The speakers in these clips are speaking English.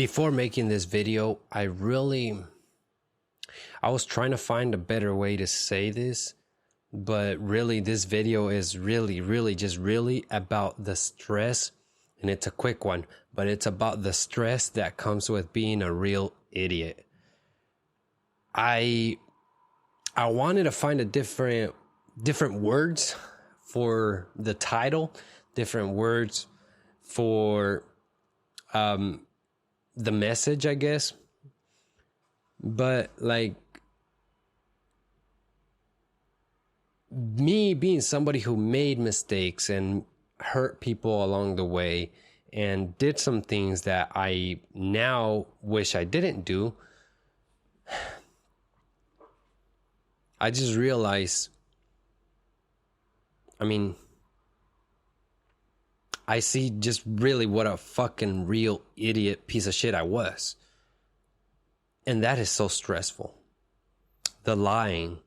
before making this video, I was trying to find a better way to say this, but really this video is really just about the stress, and it's a quick one, but it's about the stress that comes with being a real idiot. I wanted to find a different words for the title, different words for the message, I guess. But like, me being somebody who made mistakes and hurt people along the way and did some things that I now wish I didn't do, I just realized, I see just really what a fucking real idiot piece of shit I was. And that is so stressful. The lying,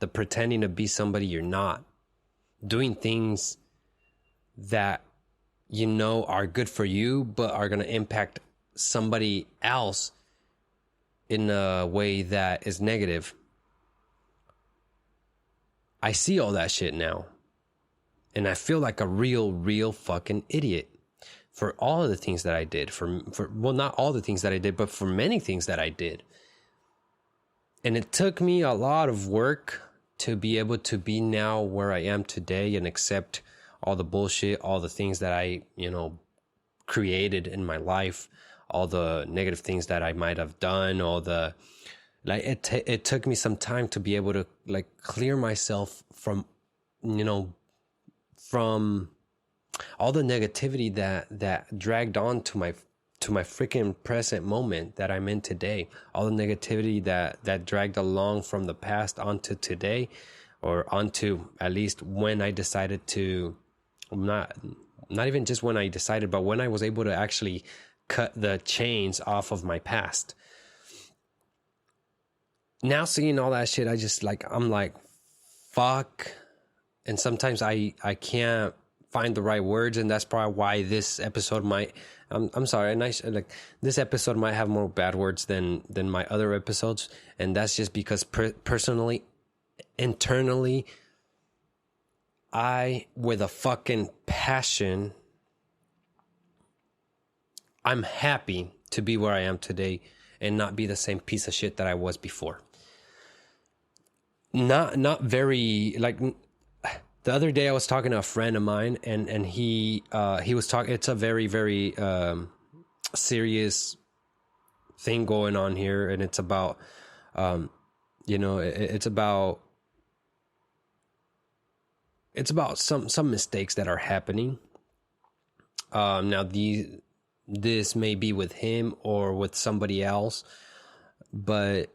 the pretending to be somebody you're not, doing things that you know are good for you, but are going to impact somebody else in a way that is negative. I see all that shit now. And I feel like a real fucking idiot for all of the things that I did. Well, not all the things that I did, but for many things that I did. And it took me a lot of work to be able to be now where I am today and accept all the bullshit, all the things that I, created in my life, all the negative things that I might have done, all the... Like it took me some time to be able to clear myself from, from all the negativity that dragged on to my freaking present moment that I'm in today. All the negativity that dragged along from the past onto today, or onto at least when I decided to, not even just when I decided, but when I was able to actually cut the chains off of my past. Now seeing all that shit, I'm like, fuck. And sometimes I can't find the right words, and that's probably why this episode might, I'm sorry, this episode might have more bad words than my other episodes. And that's just because personally, internally, with a fucking passion, I'm happy to be where I am today and not be the same piece of shit that I was before. Not very, the other day I was talking to a friend of mine, and he was talking, it's a very serious thing going on here, and it's about, it's about some mistakes that are happening. Now this may be with him or with somebody else, but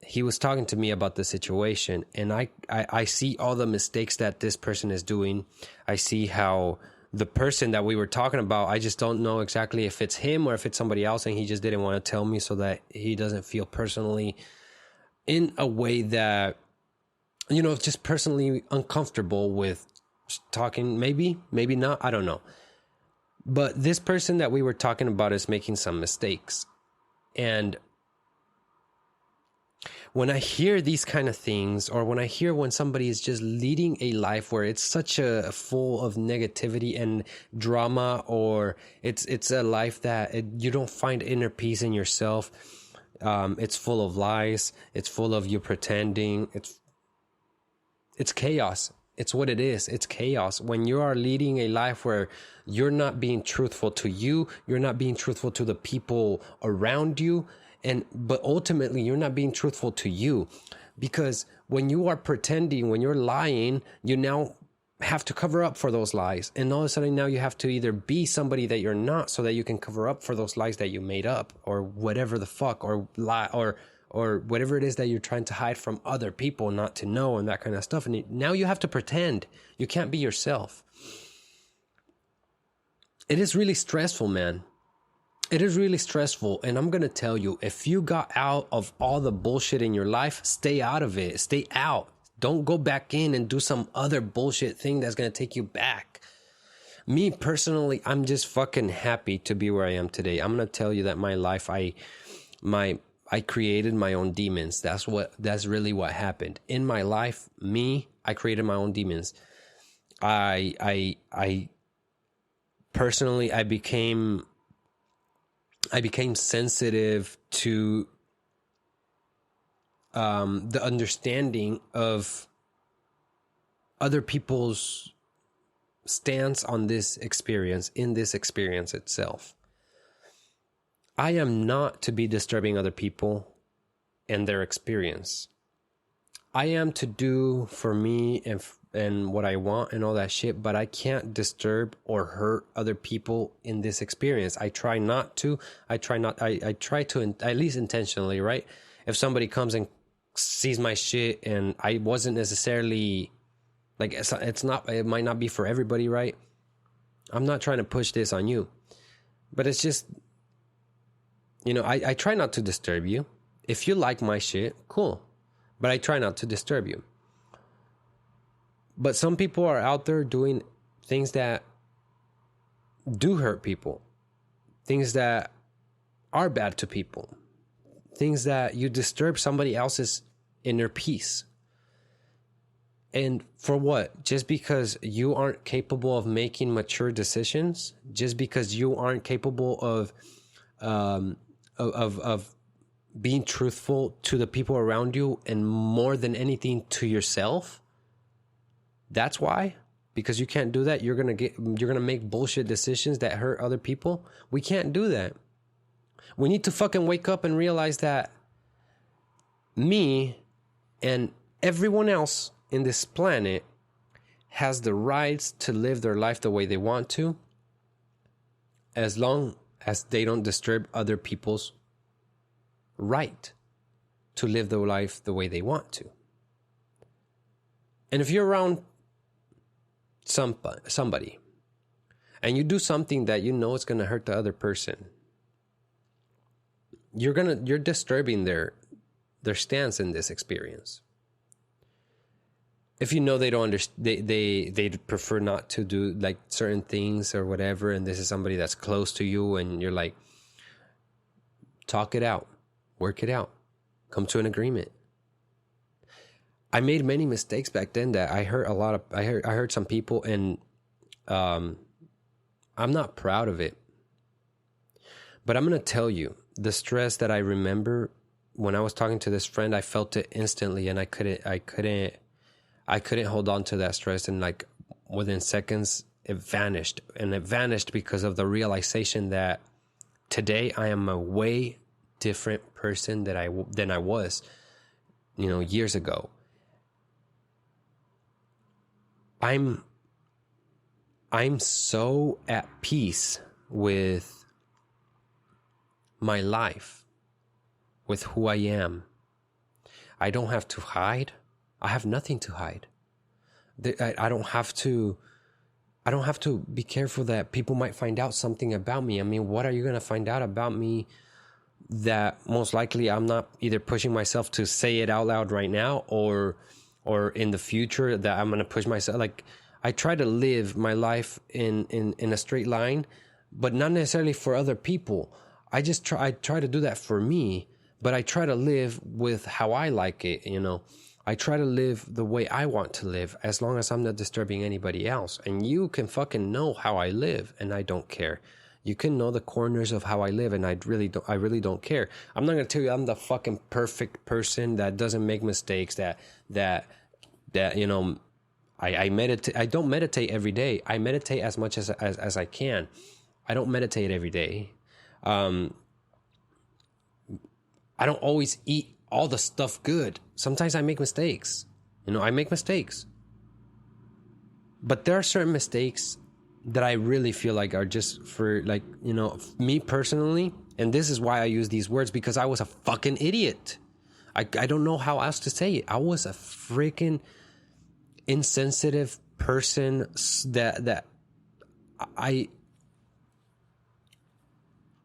he was talking to me about the situation, and I see all the mistakes that this person is doing. I see how the person that we were talking about, I just don't know exactly if it's him or if it's somebody else, and he just didn't want to tell me so that he doesn't feel personally in a way that, just personally uncomfortable with talking. Maybe not, I don't know. But this person that we were talking about is making some mistakes. And when I hear these kind of things, or when I hear when somebody is just leading a life where it's such a full of negativity and drama, or it's a life that you don't find inner peace in yourself, it's full of lies, it's full of you pretending, it's chaos. It's what it is. It's chaos. When you are leading a life where you're not being truthful to you, you're not being truthful to the people around you, but ultimately you're not being truthful to you, because when you are pretending, when you're lying, you now have to cover up for those lies. And all of a sudden now you have to either be somebody that you're not so that you can cover up for those lies that you made up, or whatever the fuck, or lie, or whatever it is that you're trying to hide from other people not to know, and that kind of stuff. And now you have to pretend. You can't be yourself. It is really stressful, man. It is really stressful. And I'm going to tell you, if you got out of all the bullshit in your life, stay out of it. Stay out. Don't go back in and do some other bullshit thing that's going to take you back. Me personally, I'm just fucking happy to be where I am today. I'm gonna tell you that my life, I created my own demons. That's really what happened in my life. I created my own demons. I personally, I became sensitive to the understanding of other people's stance on this experience, in this experience itself. I am not to be disturbing other people and their experience. I am to do for me and what I want and all that shit, but I can't disturb or hurt other people in this experience. I try not to. I try to, at least intentionally, right? If somebody comes and sees my shit and I wasn't necessarily, like, it might not be for everybody, right? I'm not trying to push this on you, but it's just, I try not to disturb you. If you like my shit, cool. But I try not to disturb you. But some people are out there doing things that do hurt people. Things that are bad to people. Things that you disturb somebody else's inner peace. And for what? Just because you aren't capable of making mature decisions? Just because you aren't capable of being truthful to the people around you, and more than anything to yourself? That's why? Because you can't do that, you're gonna make bullshit decisions that hurt other people? We can't do that. We need to fucking wake up and realize that me and everyone else in this planet has the rights to live their life the way they want to, as long as they don't disturb other people's right to live their life the way they want to. And if you're around somebody and you do something that you know is going to hurt the other person, you're disturbing their stance in this experience. If you know they don't understand, they prefer not to do like certain things or whatever, and this is somebody that's close to you, and you're like, talk it out, work it out, come to an agreement. I made many mistakes back then that I hurt some people, and I'm not proud of it. But I'm gonna tell you, the stress that I remember when I was talking to this friend, I felt it instantly, and I couldn't hold on to that stress, and like within seconds it vanished. And it vanished because of the realization that today I am a way different person than I was, years ago. I'm so at peace with my life, with who I am. I don't have to hide. I have nothing to hide. I don't have to be careful that people might find out something about me. I mean, what are you going to find out about me that most likely I'm not either pushing myself to say it out loud right now, or in the future that I'm going to push myself? Like, I try to live my life in a straight line, but not necessarily for other people. I try to do that for me, but I try to live with how I like it, I try to live the way I want to live, as long as I'm not disturbing anybody else. And you can fucking know how I live, and I don't care. You can know the corners of how I live, and I really don't care. I'm not gonna tell you I'm the fucking perfect person that doesn't make mistakes, that I meditate. I don't meditate every day. I meditate as much as I can. I don't meditate every day. I don't always eat all the stuff good. Sometimes I make mistakes. I make mistakes. But there are certain mistakes that I really feel like are just for, like, me personally. And this is why I use these words, because I was a fucking idiot. I don't know how else to say it. I was a freaking insensitive person that I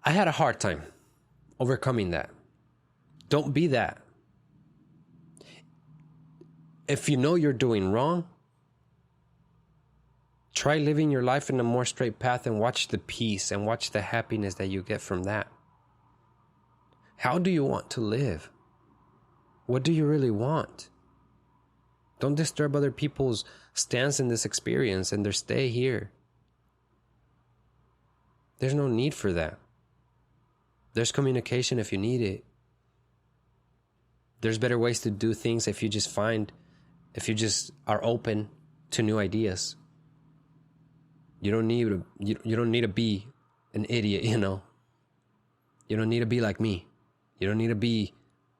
had a hard time overcoming that. Don't be that. If you know you're doing wrong, Try living your life in a more straight path and watch the peace and watch the happiness that you get from that. How do you want to live? What do you really want? Don't disturb other people's stance in this experience and their stay here. There's no need for that. There's communication if you need it. There's better ways to do things if you just are open to new ideas. You don't need to be an idiot, You don't need to be like me. You don't need to be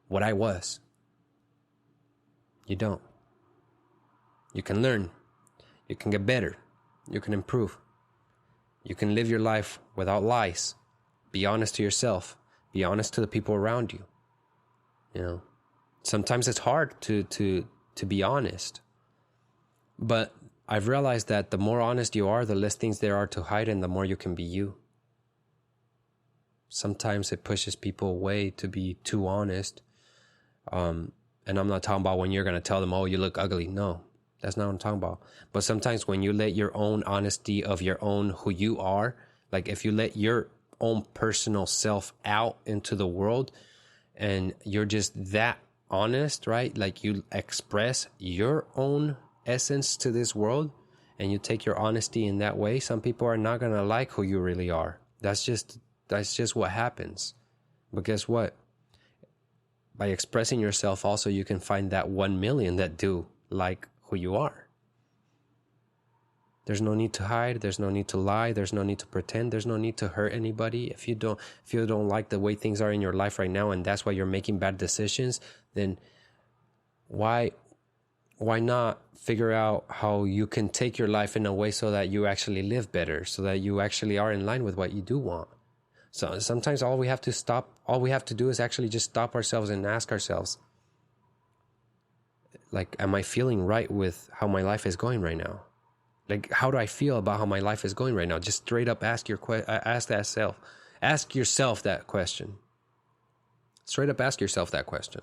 what I was. You don't. You can learn. You can get better. You can improve. You can live your life without lies. Be honest to yourself. Be honest to the people around you. Sometimes it's hard to be honest. But I've realized that the more honest you are, the less things there are to hide and the more you can be you. Sometimes it pushes people away to be too honest. And I'm not talking about when you're going to tell them, oh, you look ugly. No, that's not what I'm talking about. But sometimes when you let your own honesty of your own who you are, like if you let your own personal self out into the world and you're just that honest, right? Like you express your own essence to this world and you take your honesty in that way, some people are not going to like who you really are. That's just what happens. But guess what? By expressing yourself also, you can find that 1 million that do like who you are. There's no need to hide. There's no need to lie. There's no need to pretend. There's no need to hurt anybody. If you don't like the way things are in your life right now, and that's why you're making bad decisions, then why not figure out how you can take your life in a way so that you actually live better, so that you actually are in line with what you do want? So sometimes all we have to do is actually just stop ourselves and ask ourselves, like, am I feeling right with how my life is going right now? Like, how do I feel about how my life is going right now? Just straight up ask yourself that question. Straight up ask yourself that question.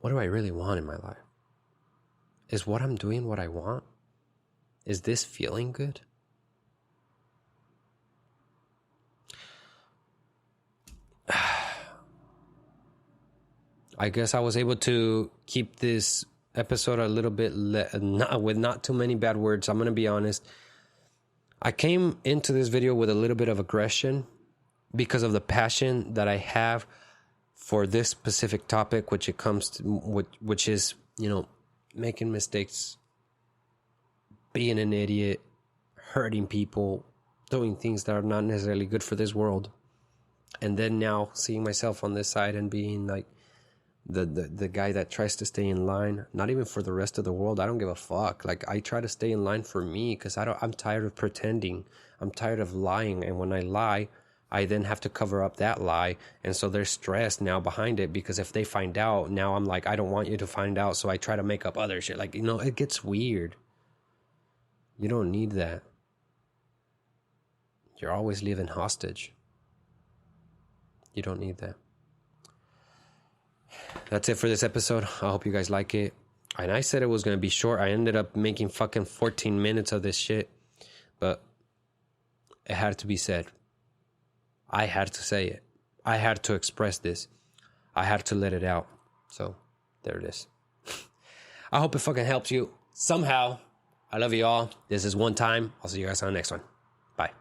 What do I really want in my life? Is what I'm doing what I want? Is this feeling good? I guess I was able to keep this episode a little bit with not too many bad words. I'm going to be honest. I came into this video with a little bit of aggression because of the passion that I have for this specific topic, which is, making mistakes, being an idiot, hurting people, doing things that are not necessarily good for this world. And then now seeing myself on this side and being like the guy that tries to stay in line, not even for the rest of the world. I don't give a fuck. Like, I try to stay in line for me because I'm tired of pretending. I'm tired of lying. And when I lie, I then have to cover up that lie. And so there's stress now behind it because if they find out, now I'm like, I don't want you to find out. So I try to make up other shit. Like, it gets weird. You don't need that. You're always living hostage. You don't need that. That's it for this episode. I hope you guys like it. And I said it was going to be short. I ended up making fucking 14 minutes of this shit. But it had to be said. I had to say it. I had to express this. I had to let it out. So, there it is. I hope it fucking helps you somehow. I love you all. This is One Time. I'll see you guys on the next one. Bye.